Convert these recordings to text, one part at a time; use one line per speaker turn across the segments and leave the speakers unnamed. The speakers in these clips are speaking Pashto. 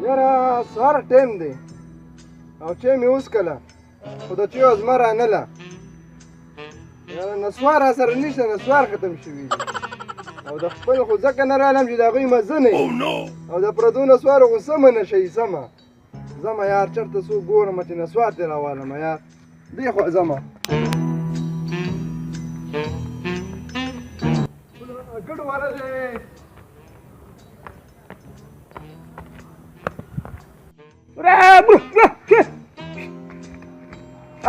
یاره سهار ټیم دی او چې مې اوس کله خو د چیو زما رانله یاره نسوار راسره نشته نسوار ختم شوي دي او د خپل خو ځکه نه رالم چې د هغوی مزه نه او د پردو نسوارو خو سمه نه شي سمه ځمه یار چېرته څوک ګورم چې نسوار دې راوالمه یار دې خوا ځمه ګډ والا دی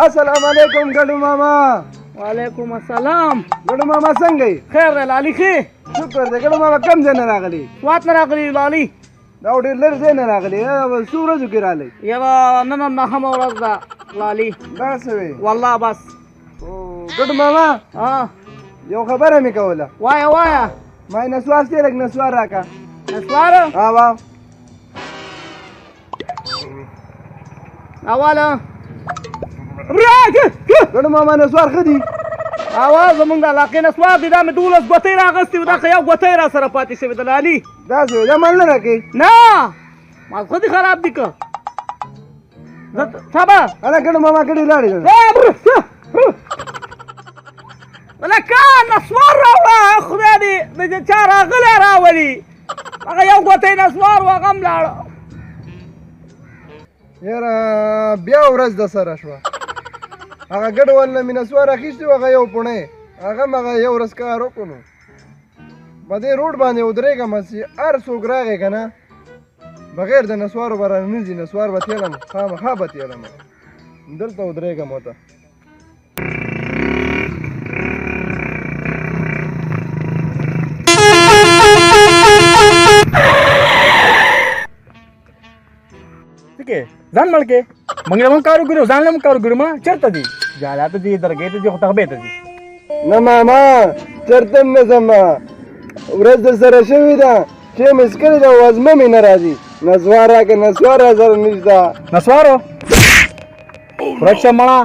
السلام علیکم ګډو ماما
وعلیکم السلام.
ګډو ماما څنګه یې
خیر دی لالي ښې
شکر دی ګډو ماما کم ځای نه راغلی
سوات نه راغلي لالي
دا خو ډېر لرې ځای نه راغلی څو ورځو کې راغلی
یاره نن نهمه ورځ ده لالي
داسې وې
والله بس
ګډو ماما یو خبره مې کوله
وایه وایه
ما یې نسوار شته لږ نسوار راکړه
نسوار
واو
اواله
ګډو ماما نسوار ښه دي
زمونږ د علاقې نسوار دي دا مې 12 ګوتۍ راغستې وو دا که یو ګوتۍ را سره پاتې شوې ده لالي
داسې وې دا مال نه راکوې
نه ماغزه دې خراب دي که صبر
هله ګډو ماما ګډې لاړې
لکه نسوار راوړه خدای دې د چا راغلی راولي هغه یو ګوتۍ نسوار و هغه هم لاړه
یاره بیا ورځ د سره شوه هغه ګډ ول نه مې نسوار اخیستې و هغه یو پوڼی هغه هم هغه یو ورځ کار وکړو نو په دې روډ باندې ودرېږم چې هر څوک راغی که نه بغیر د نسوارو به رانه نه ځي نسوار به تېلم خامخا به تېلم دلته ودرېږم ورته
ځان مړ کې موږ له کارو ګورو ځان له کارو ګورو ما چرته دي جالات دي درګې ته دي خو تخبه ته دي
نه ماما چرته نه ځم ورځ د سره شوې ده چې مې څکلې ده وزمه مې نه راځي نسوار راکړه نسوار راسره نشته
نسوارو ورکشه مړه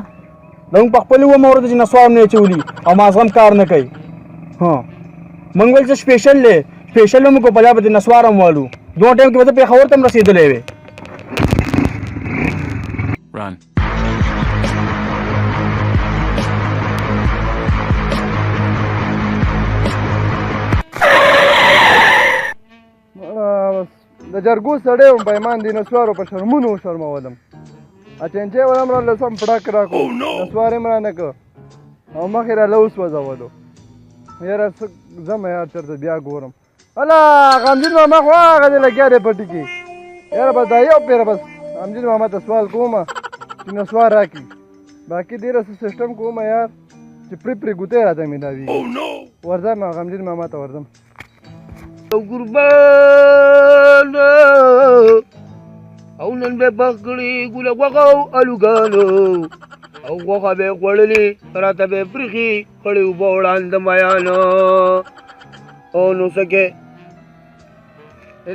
زموږ په خپلې ومه ورته چې نسوار نه اچولي او مازغم کار نه کوي موږ ویل چې سپېشل دی سپېشل موږ په بیا به د نسوار هم والو دوه ټایم کې به ته پېښور ته هم رسېدلی وې
Run.
د جرګو سړی وم پیمان دي نسوارو په شرمونو وشرمولم اچنچې ولم راله سم پړک راکړو نسوار یې م رانه کړ او مخې راله وسوځولو یاره ځمه یار چېرته بیا ګورم هله غمجین ماما خو هغه دی لګیا دی پټي کې یاره بس دا یو پیره بس غمجین ماما ته سوال کوم چې نسوار راکړي باقي ډېره څه سیسټم کوم یار چې پرې پرې ګوتې راته مېلاوي ورځم غمجین ماما ته ورځم
قربان او نن به پخړې ګوله غوښه او الوګانو او غوښه به خوړلې راته به پرېښي خړې اوبه وړاندې میانو او نو څه کې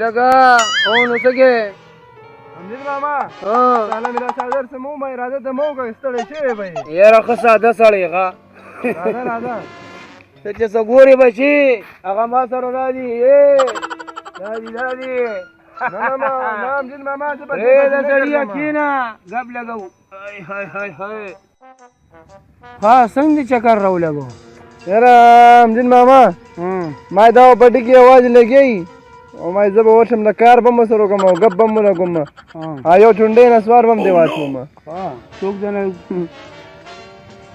لکه او نو څه کې
غمجین ماما تعالی مې را څادر څه مو ما اراده ته مو وکړه ستړی شوی به یې
یاره ښه ساده سړی ښه
راځه راځه
ته چې څه ګورې بچي هغه ما سره راځي راځي راځي
نه غمجین ماما زه به
پرېږده سړیه کښېنه ګپ لګو ها څنګه دې چکر راولګو
یاره غمجین ماما ما دا پټي کې اواز لګی او ما زه به ورشم د کار به م سره وکړم او ګپ به م ولګوم یو چونډۍ نسوار به م دې واچوم
څوک دنه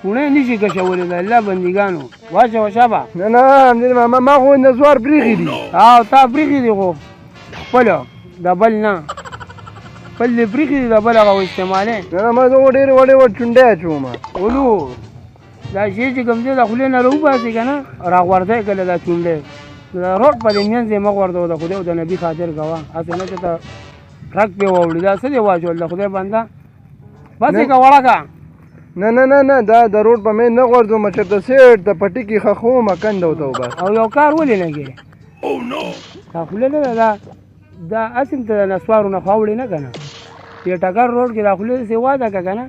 پوڼۍ نشي کشولی د الله بندګانو واچوه شابه
نه غمجین ماما ما خو نسوار پرېښي دي
او تا پرېښي دي خو خپله د بل نه خپل دې پرېښي دي د بل هغه استعمالې
نه ما زه خو ډېرې وړې وړ چونډۍ اچوم
ولو دا شی چې کوم دی د خولې نه راوباسې که نه راغورځی کله دا چونډۍ د روډ په دې منځ یې مه غورځوه د خدای او د نبي خاطر کوه هسې نه چې ته ټرک پې واوړي دا څه دې واچول د خدای بنده بس یې که وړه که
نه دا د روډ په مې نه غورځوم چېرته سیټ د پټي کې ښخوم کنده ورته وباس
او یو کار ولې لګې دا خوله نه ده دا اصل ته د نسوارو نه خواوړې نه که نه دې ټکر روډ کې دا خوله داسې واده که که نه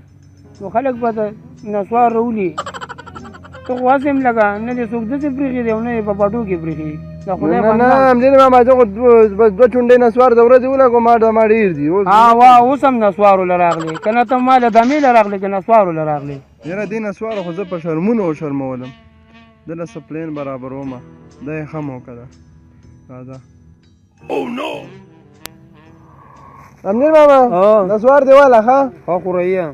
نو خلک به ته نسوار راولي ته خو هسې هم لکه نه دې څوک داسې پرېښي دی او نه یې په پټو کې پرېښي د خدای
نه
بنده
امجد ماما زه خو بس دوه چونډې نسوار د ورځې ولګو ما ډېر دي اوس
اوس هم نسوارو له راغلی که نه ته ما له دمې له راغلی که نسوارو له راغلی
یاره دې نسوارو خو زه په شرمونو وشرمولم دله څه پلین برابرومه دا یې ښه موقع ده راځه امجد ماما نسوار دی والا ښه
ها خوریا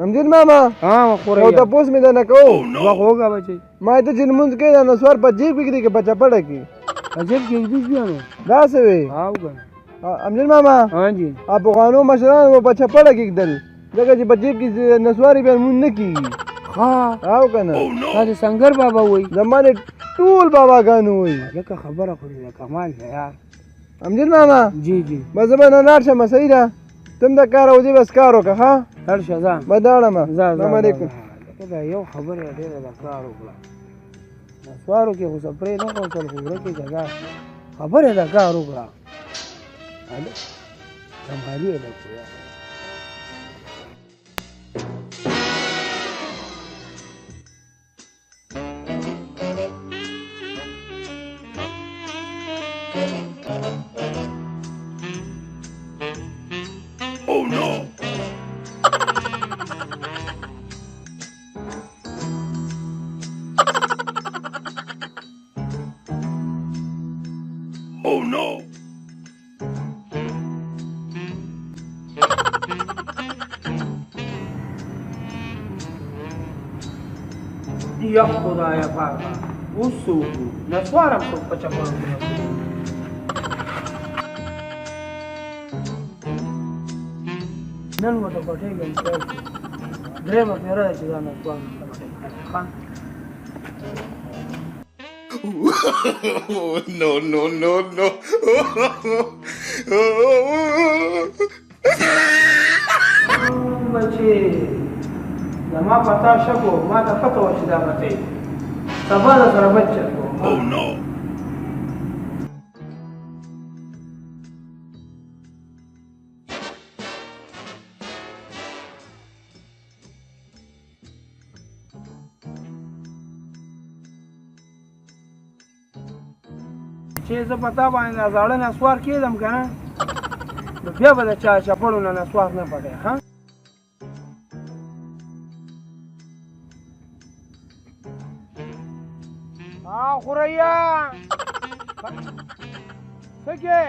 امجد ماما
ها
او
خوریا
تپوس مې درنه کوو
وخت وګه بچی
ما ته چې لمونځ کوي دا نسوار په جیب کې کړي که په چپړه کې
عجب کې دې بیا نو
داسې وي
او کنه
امجد ماما
ها جی
پخوانو مشران به په چپړه کې ږدل ځکه چې په جیب کې نسواري بیا لمونځ نه کېږي
ها
او که نه
دا د سنگر بابا وای
زما دې ټول باباګانو وایي
لکه خبره خو دې کمال دی یار
امجد ماما
جی جی
بس زه به نه لاړ شم صحیح ده تم د کار او دې بس کار وکړه ښه
هر شه ځه
به داړم
ځه
السلام علیکم
دا یو خبره ډېره د کار وکړه نسوارو کې خو سپرې نه کوتل خو ورکې جزا خبره د کار وکړه کمالي ده یا خدایا پاکه اوس څه وکړو نسوار هم څوک په چپړو کې نه کوي نن ورته پټېږم درېیمه پېره ده چې دا نسوار ورته پټېږم
No.
بچې زما پتا شکو ما ته پته وه چې دا بچی سبا د سره بچ چل کوم چې زه په تا باندې دا زاړه نسوار کېدم که نه نو بیا به د چا چپړو نه نسوار نه پټی ښه خوریا څه کې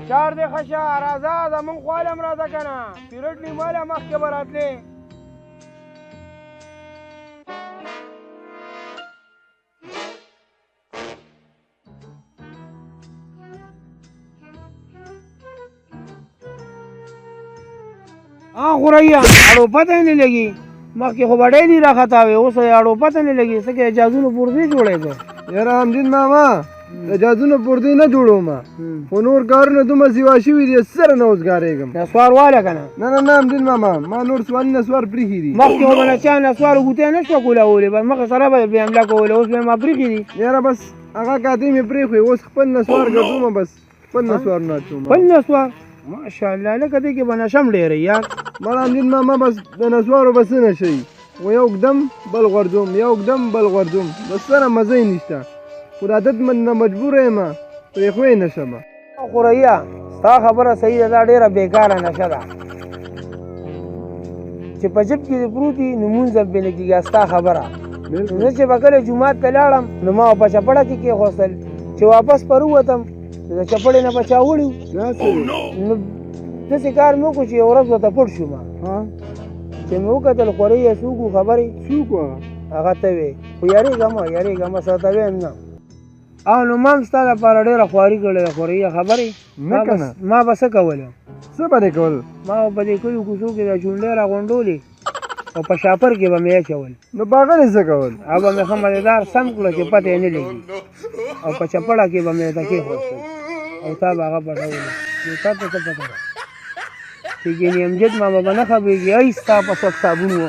چار دې خشه راځه زمونږ خواله هم راځه که نه پیرډ نیماله مخکې به راتلې خوریا اړو پته یې نه لګي مخکې خو به ډېرې راخطا وې اوس یې اړو پته نه لګي څه کې اجازونو پردې جوړېده
یاره امجد ماما د جازونو پردې نه جوړوم خو نور کارونه دومره سیوا شوي دي سره نه اوسګارېږم
نسوار واله که نه
نه امجد ماما ما نور سوالي نسوار پرېښي دي
مخکې خو به نه چا نسوارو ګوتې نه شوه کولولې بس مخې سره به یې حمله کولې اوس به یې ما پرېښي دي
یاره بس هغه کاتې مې پرېښوې اوس خپل نسوار ګرځومه بس خپل نسوار نه اچوم
خپل نسوار ماشاءالله لکه دې کې به نشم ډېرې یار
مړه امجد ماما بس د نسوارو به څه نه شي و یو ږدم بل غورځوم یو ږدم بل غورځوم بس سره مزه یې نشته خو د عادت نه مجبوره یم پرېښوی نه شم
خوریا ستا خبره صحیح ده دا ډېره بېکاره نشه ده چې په جب کې دې پروت وي نو مونځ هم پرې نه کېږي ستا خبره زه چې به کله جومات ته لاړم نو ما په چپړه کې کېښوستل چې واپس پر ووتم د چپړې نه به چا وړي نو داسې کار مې وکړو چې یو ورځ ورته پټ شوم چې مې وکتل خورۍ یې څوک و خبرې
څوک وه
هغه ته وې خو یارېږم سره ته ویم نه او نو ما هم ستا لپاره ډېره خواري کړې ده خورۍ خبرې
نه که نه
ما به څه کولم
څه به دې کول
ما به په دې کلیو کوڅو کې د چونډۍ راغونډولې او په شاپر کې به مې اچول
نو باغلې څه کول
او به مې ښه مزېدار سم کړو چې پته یې نه لګي او په چپړه کې به مې ورته کېښودل او تا به هغه پټولې نو تا ته څه پته ده چې ګینې امجد ماما به نه خبرېږي ای ستا په سک صابون و